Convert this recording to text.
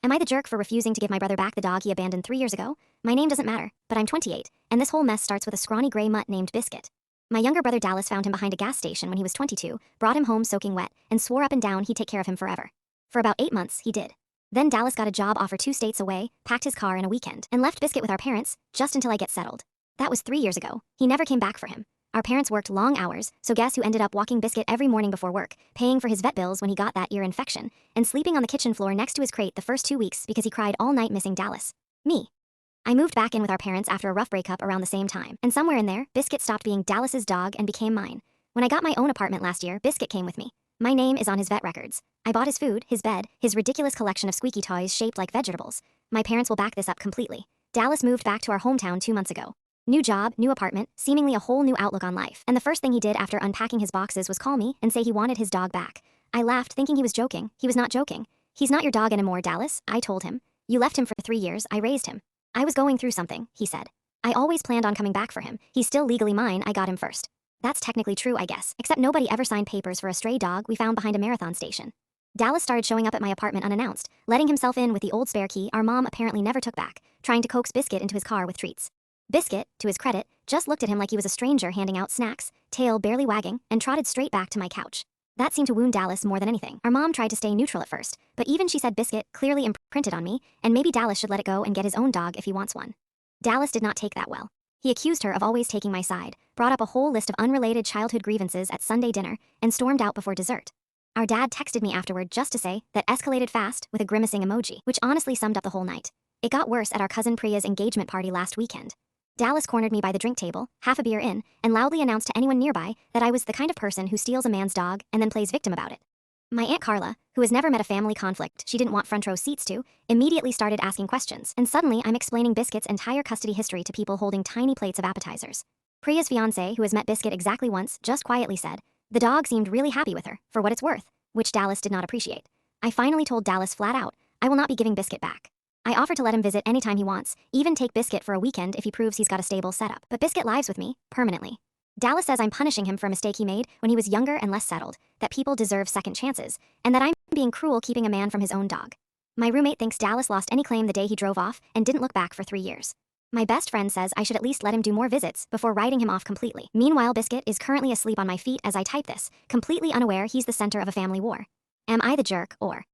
Am I the jerk for refusing to give my brother back the dog he abandoned 3 years ago? My name doesn't matter, but I'm 28, and this whole mess starts with a scrawny gray mutt named Biscuit. My younger brother Dallas found him behind a gas station when he was 22, brought him home soaking wet, and swore up and down he'd take care of him forever. For about 8 months, he did. Then Dallas got a job offer 2 states away, packed his car in a weekend, and left Biscuit with our parents, just until I get settled. That was 3 years ago. He never came back for him. Our parents worked long hours, so guess who ended up walking Biscuit every morning before work, paying for his vet bills when he got that ear infection, and sleeping on the kitchen floor next to his crate the first 2 weeks because he cried all night missing Dallas. Me. I moved back in with our parents after a rough breakup around the same time, and somewhere in there, Biscuit stopped being Dallas's dog and became mine. When I got my own apartment last year, Biscuit came with me. My name is on his vet records. I bought his food, his bed, his ridiculous collection of squeaky toys shaped like vegetables. My parents will back this up completely. Dallas moved back to our hometown 2 months ago. New job, new apartment, seemingly a whole new outlook on life. And the first thing he did after unpacking his boxes was call me and say he wanted his dog back. I laughed, thinking he was joking. He was not joking. He's not your dog anymore, Dallas, I told him. You left him for 3 years, I raised him. I was going through something, he said. I always planned on coming back for him. He's still legally mine, I got him first. That's technically true, I guess, except nobody ever signed papers for a stray dog we found behind a marathon station. Dallas started showing up at my apartment unannounced, letting himself in with the old spare key our mom apparently never took back, trying to coax Biscuit into his car with treats. Biscuit, to his credit, just looked at him like he was a stranger handing out snacks, tail barely wagging, and trotted straight back to my couch. That seemed to wound Dallas more than anything. Our mom tried to stay neutral at first, but even she said Biscuit clearly imprinted on me, and maybe Dallas should let it go and get his own dog if he wants one. Dallas did not take that well. He accused her of always taking my side, brought up a whole list of unrelated childhood grievances at Sunday dinner, and stormed out before dessert. Our dad texted me afterward just to say that escalated fast with a grimacing emoji, which honestly summed up the whole night. It got worse at our cousin Priya's engagement party last weekend. Dallas cornered me by the drink table, half a beer in, and loudly announced to anyone nearby that I was the kind of person who steals a man's dog and then plays victim about it. My Aunt Carla, who has never met a family conflict she didn't want front row seats to, immediately started asking questions, and suddenly I'm explaining Biscuit's entire custody history to people holding tiny plates of appetizers. Priya's fiancé, who has met Biscuit exactly once, just quietly said, the dog seemed really happy with her, for what it's worth, which Dallas did not appreciate. I finally told Dallas flat out, I will not be giving Biscuit back. I offer to let him visit anytime he wants, even take Biscuit for a weekend if he proves he's got a stable setup. But Biscuit lives with me, permanently. Dallas says I'm punishing him for a mistake he made when he was younger and less settled, that people deserve second chances, and that I'm being cruel keeping a man from his own dog. My roommate thinks Dallas lost any claim the day he drove off and didn't look back for 3 years. My best friend says I should at least let him do more visits before writing him off completely. Meanwhile, Biscuit is currently asleep on my feet as I type this, completely unaware he's the center of a family war. Am I the jerk, or